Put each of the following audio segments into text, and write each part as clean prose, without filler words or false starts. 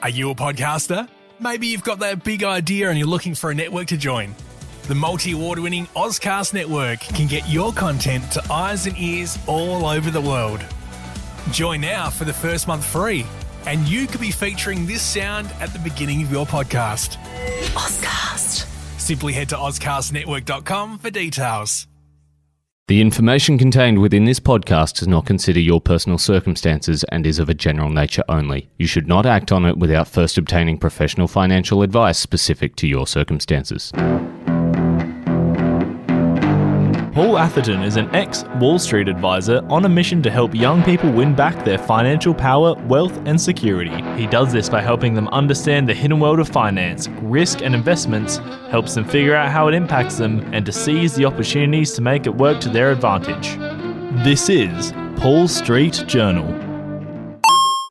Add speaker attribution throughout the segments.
Speaker 1: Are you a podcaster? Maybe you've got that big idea and you're looking for a network to join. The multi-award-winning Ozcast Network can get your content to eyes and ears all over the world. Join now for the first month free, and you could be featuring this sound at the beginning of your podcast.
Speaker 2: Ozcast.
Speaker 1: Simply head to ozcastnetwork.com for details.
Speaker 3: The information contained within this podcast does not consider your personal circumstances and is of a general nature only. You should not act on it without first obtaining professional financial advice specific to your circumstances.
Speaker 4: Paul Atherton is an ex-Wall Street advisor on a mission to help young people win back their financial power, wealth, and security. He does this by helping them understand the hidden world of finance, risk, and investments, helps them figure out how it impacts them, and to seize the opportunities to make it work to their advantage. This is Paul Street Journal.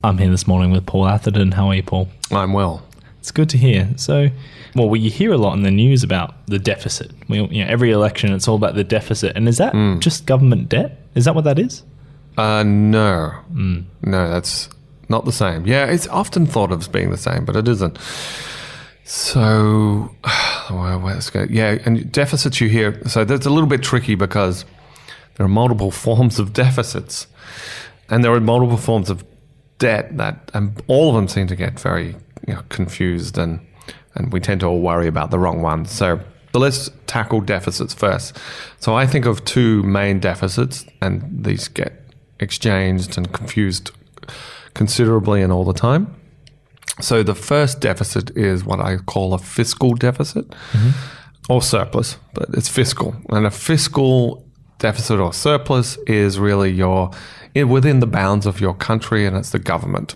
Speaker 4: I'm here this morning with Paul Atherton. How are you, Paul?
Speaker 5: I'm well.
Speaker 4: It's good to hear. So, you hear a lot in the news about the deficit. Every election, it's all about the deficit. And is that just government debt? Is that what that is?
Speaker 5: No. No, that's not the same. Yeah, it's often thought of as being the same, but it isn't. So, let's go. Yeah, and deficits you hear. So that's a little bit tricky because there are multiple forms of deficits. And there are multiple forms of debt and all of them seem to get very confused and we tend to all worry about the wrong ones. So let's tackle deficits first. So I think of two main deficits, and these get exchanged and confused considerably and all the time. So the first deficit is what I call a fiscal deficit or surplus, but it's fiscal. And a fiscal deficit or surplus is really within the bounds of your country, and it's the government.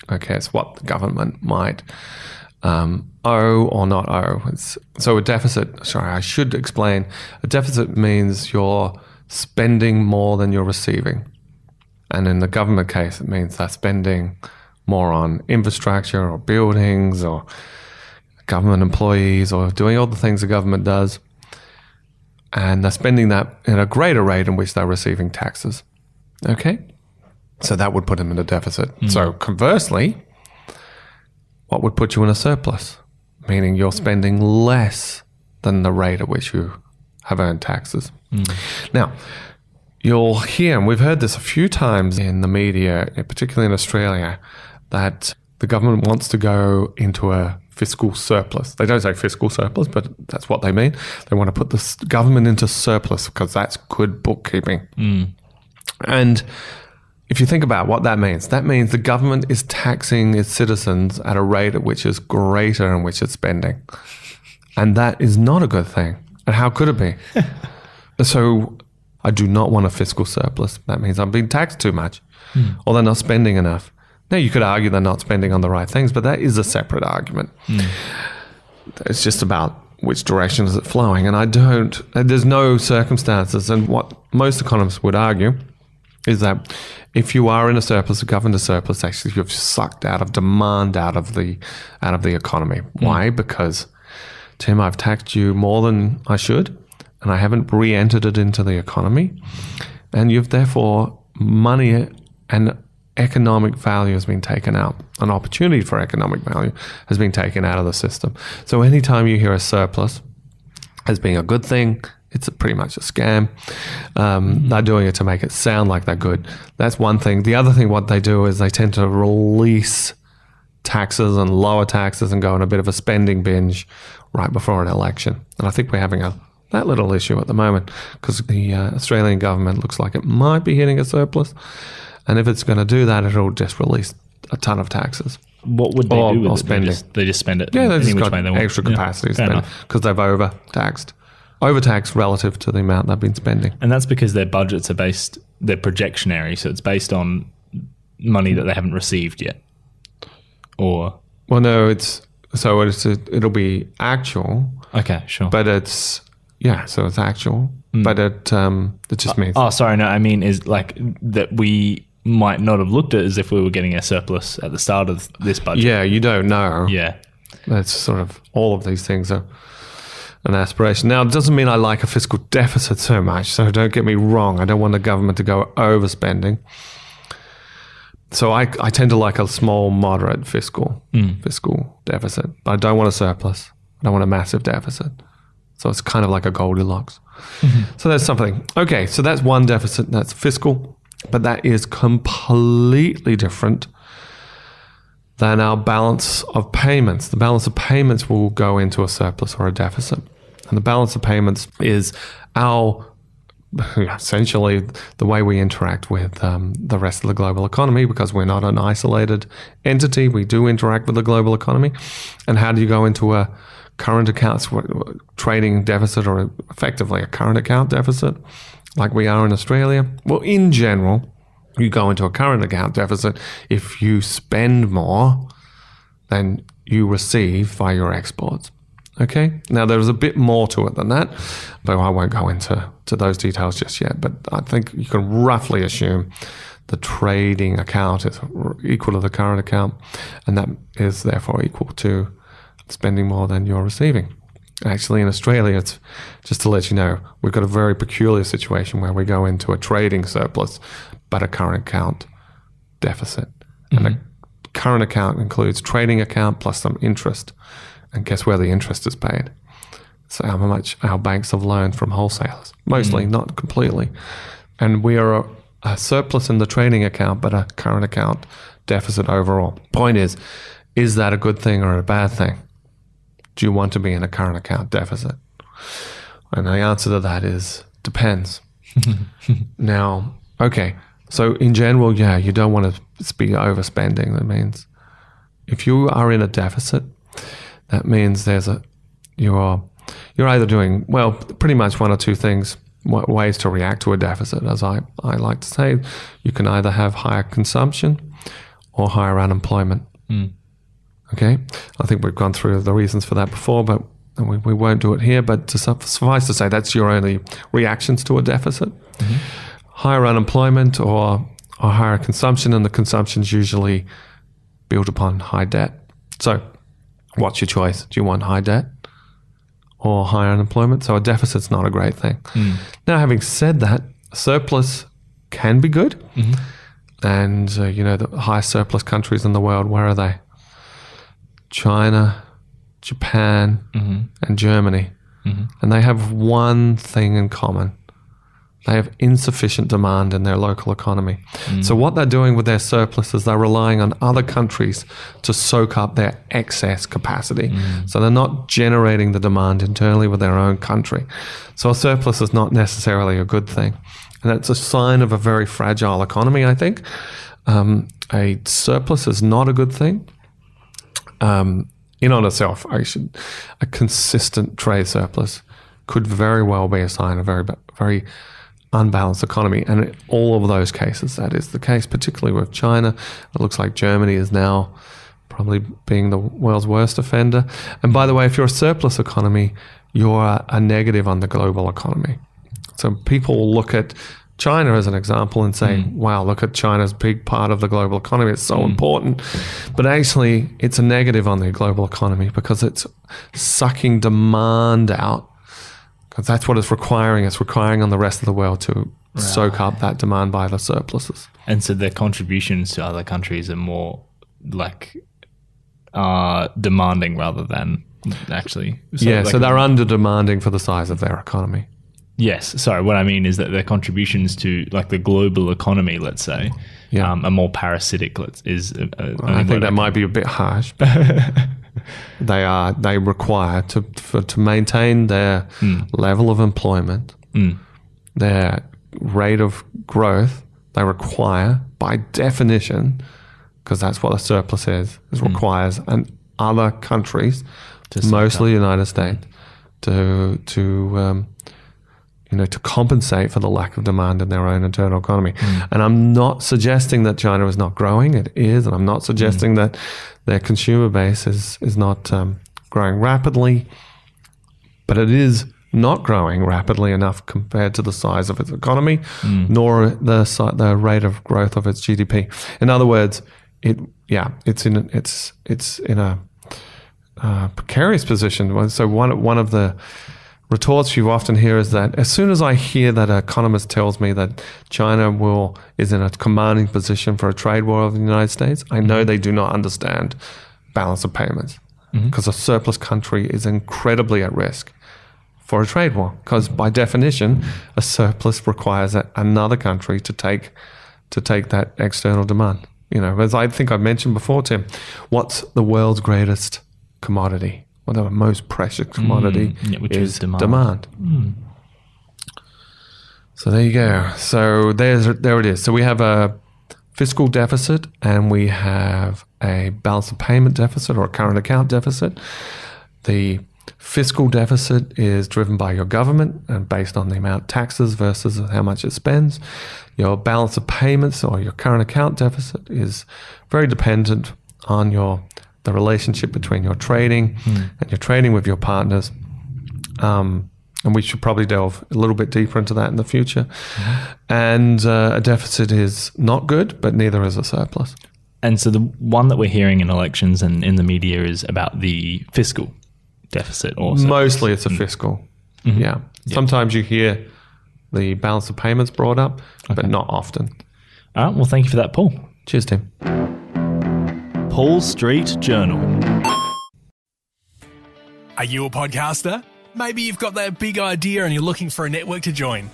Speaker 5: Okay, it's what the government might owe or not owe. So a deficit, I should explain. A deficit means you're spending more than you're receiving. And in the government case, it means they're spending more on infrastructure or buildings or government employees or doing all the things the government does. And they're spending that at a greater rate in which they're receiving taxes. Okay? So that would put them in a deficit. So conversely, what would put you in a surplus? Meaning you're spending less than the rate at which you have earned taxes. Now, you'll hear, and we've heard this a few times in the media, particularly in Australia, that the government wants to go into a fiscal surplus. They don't say fiscal surplus, but that's what they mean. They want to put the government into surplus because that's good bookkeeping. And if you think about what that means the government is taxing its citizens at a rate at which is greater than which it's spending. And that is not a good thing. And how could it be? So I do not want a fiscal surplus. That means I'm being taxed too much or they're not spending enough. Now, you could argue they're not spending on the right things, but that is a separate argument. It's just about which direction is it flowing. And there's no circumstances. And what most economists would argue is that if you are in a surplus, a government surplus, actually you've sucked out of demand out of the economy. Why? Because, Tim, I've taxed you more than I should, and I haven't re-entered it into the economy, and you've therefore money and economic value has been taken out. An opportunity for economic value has been taken out of the system. So anytime you hear a surplus as being a good thing, it's pretty much a scam. They're doing it to make it sound like they're good. That's one thing. The other thing, what they do is they tend to release taxes and lower taxes and go on a bit of a spending binge right before an election. And I think we're having that little issue at the moment because the Australian government looks like it might be hitting a surplus. And if it's going to do that, it'll just release a ton of taxes.
Speaker 4: What would they do with it?
Speaker 5: Spending.
Speaker 4: They just spend it.
Speaker 5: Yeah, they just got extra capacity to spend because they've overtaxed relative to the amount they've been spending.
Speaker 4: And that's because their budgets are they're projectionary, so it's based on money that they haven't received yet. Or?
Speaker 5: Well, no, it'll be actual.
Speaker 4: Okay, sure.
Speaker 5: But it's actual. But it just means...
Speaker 4: Oh, sorry, no, I mean is like that we might not have looked at as if we were getting a surplus at the start of this budget.
Speaker 5: Yeah, you don't know.
Speaker 4: Yeah.
Speaker 5: That's sort of all of these things are an aspiration. Now, it doesn't mean I like a fiscal deficit so much, so don't get me wrong. I don't want the government to go overspending. So I tend to like a small, moderate fiscal deficit. I don't want a surplus. I don't want a massive deficit. So it's kind of like a Goldilocks. So that's something. Okay, so that's one deficit. That's fiscal. But that is completely different than our balance of payments. The balance of payments will go into a surplus or a deficit. And the balance of payments is essentially the way we interact with the rest of the global economy, because we're not an isolated entity. We do interact with the global economy. And how do you go into a current accounts trading deficit, or effectively a current account deficit like we are in Australia? Well, in general, you go into a current account deficit if you spend more than you receive via your exports. Okay? Now, there's a bit more to it than that, but I won't go into those details just yet. But I think you can roughly assume the trading account is equal to the current account, and that is therefore equal to spending more than you're receiving. Actually, in Australia, it's just to let you know, we've got a very peculiar situation where we go into a trading surplus, but a current account deficit. And a current account includes trading account plus some interest. And guess where the interest is paid? So how much our banks have loaned from wholesalers. Mostly, not completely. And we are a surplus in the trading account, but a current account deficit overall. Point is that a good thing or a bad thing? Do you want to be in a current account deficit? And the answer to that is depends. Now, okay, so in general, yeah, you don't want to be overspending. That means if you are in a deficit, that means you're either doing, well, pretty much one or two things, ways to react to a deficit. As I like to say, you can either have higher consumption or higher unemployment. Okay, I think we've gone through the reasons for that before, but we won't do it here. But to suffice to say, that's your only reactions to a deficit. Higher unemployment or higher consumption, and the consumption's usually built upon high debt. So what's your choice? Do you want high debt or higher unemployment? So a deficit's not a great thing. Now, having said that, surplus can be good. And, the highest surplus countries in the world, where are they? China, Japan, and Germany. And they have one thing in common. They have insufficient demand in their local economy. So what they're doing with their surplus is they're relying on other countries to soak up their excess capacity. So they're not generating the demand internally with their own country. So a surplus is not necessarily a good thing. And that's a sign of a very fragile economy, I think. A surplus is not a good thing. In on itself, a consistent trade surplus could very well be a sign of a very unbalanced economy. And in all of those cases, that is the case, particularly with China. It looks like Germany is now probably being the world's worst offender. And by the way, if you're a surplus economy, you're a negative on the global economy. So people will look at China as an example and say, wow, look at China's big part of the global economy. It's so important. But actually, it's a negative on the global economy because it's sucking demand out. Because that's what it's requiring. It's requiring on the rest of the world to soak up that demand by the surpluses.
Speaker 4: And so their contributions to other countries are more like demanding rather than actually.
Speaker 5: So they're under demanding for the size of their economy.
Speaker 4: Yes. Sorry, what I mean is that their contributions to like the global economy, let's say, are more parasitic.
Speaker 5: I think that might be a bit harsh. They require to maintain their level of employment, their rate of growth. They require, by definition, because that's what a surplus is requires other countries, mostly the United States, to compensate for the lack of demand in their own internal economy. And I'm not suggesting that China is not growing. It is. And I'm not suggesting that their consumer base is not growing rapidly. But it is not growing rapidly enough compared to the size of its economy, nor the rate of growth of its GDP. In other words, it's in a precarious position. So one of the retorts you often hear is that as soon as I hear that an economist tells me that China is in a commanding position for a trade war with the United States, I know they do not understand balance of payments, because a surplus country is incredibly at risk for a trade war, because by definition, a surplus requires another country to take that external demand. As I think I've mentioned before, Tim, what's the world's greatest commodity? Well, the most precious commodity
Speaker 4: which
Speaker 5: is
Speaker 4: demand.
Speaker 5: demand. So there you go. So there it is. So we have a fiscal deficit and we have a balance of payment deficit or a current account deficit. The fiscal deficit is driven by your government and based on the amount of taxes versus how much it spends. Your balance of payments or your current account deficit is very dependent on the relationship between your trading and your trading with your partners. And we should probably delve a little bit deeper into that in the future. And a deficit is not good, but neither is a surplus.
Speaker 4: And so the one that we're hearing in elections and in the media is about the fiscal deficit also.
Speaker 5: Mostly it's a fiscal. Yeah. Sometimes you hear the balance of payments brought up, but not often.
Speaker 4: All right. Well, thank you for that, Paul.
Speaker 5: Cheers, Tim.
Speaker 4: Paul Street Journal.
Speaker 1: Are you a podcaster? Maybe you've got that big idea and you're looking for a network to join.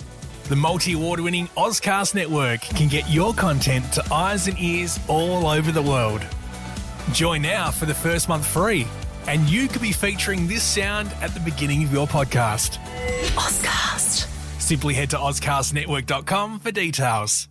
Speaker 1: The multi-award-winning Ozcast network can get your content to eyes and ears all over the world. Join now for the first month free, and you could be featuring this sound at the beginning of your podcast.
Speaker 2: Ozcast.
Speaker 1: Simply head to ozcastnetwork.com for details.